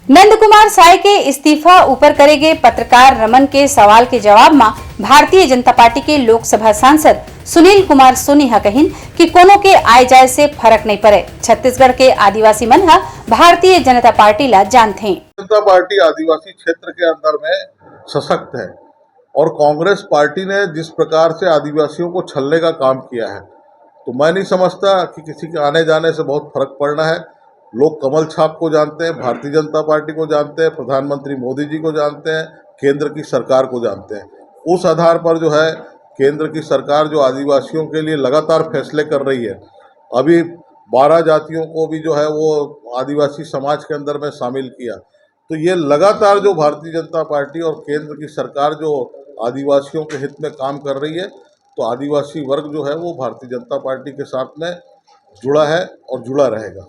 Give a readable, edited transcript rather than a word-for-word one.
नंद कुमार साय के इस्तीफा ऊपर करे गए पत्रकार रमन के सवाल के जवाब में भारतीय जनता पार्टी के लोकसभा सांसद सुनील कुमार सोनी हा कहिन कि कोनो के आय जाय से फर्क नहीं पड़े। छत्तीसगढ़ के आदिवासी मन हा भारतीय जनता पार्टी ला जानते हैं। जनता पार्टी आदिवासी क्षेत्र के अंदर में सशक्त है और कांग्रेस पार्टी ने जिस प्रकार से आदिवासियों को छलने का काम किया है, तो मैं नहीं समझता कि किसी के आने जाने से बहुत फर्क पड़ना है। लोग कमल छाप को जानते हैं, भारतीय जनता पार्टी को जानते हैं, प्रधानमंत्री मोदी जी को जानते हैं, केंद्र की सरकार को जानते हैं। उस आधार पर जो है केंद्र की सरकार जो आदिवासियों के लिए लगातार फैसले कर रही है, अभी 12 जातियों को भी जो है वो आदिवासी समाज के अंदर में शामिल किया, तो ये लगातार जो भारतीय जनता पार्टी और केंद्र की सरकार जो आदिवासियों के हित में काम कर रही है, तो आदिवासी वर्ग जो है वो भारतीय जनता पार्टी के साथ में जुड़ा है और जुड़ा रहेगा।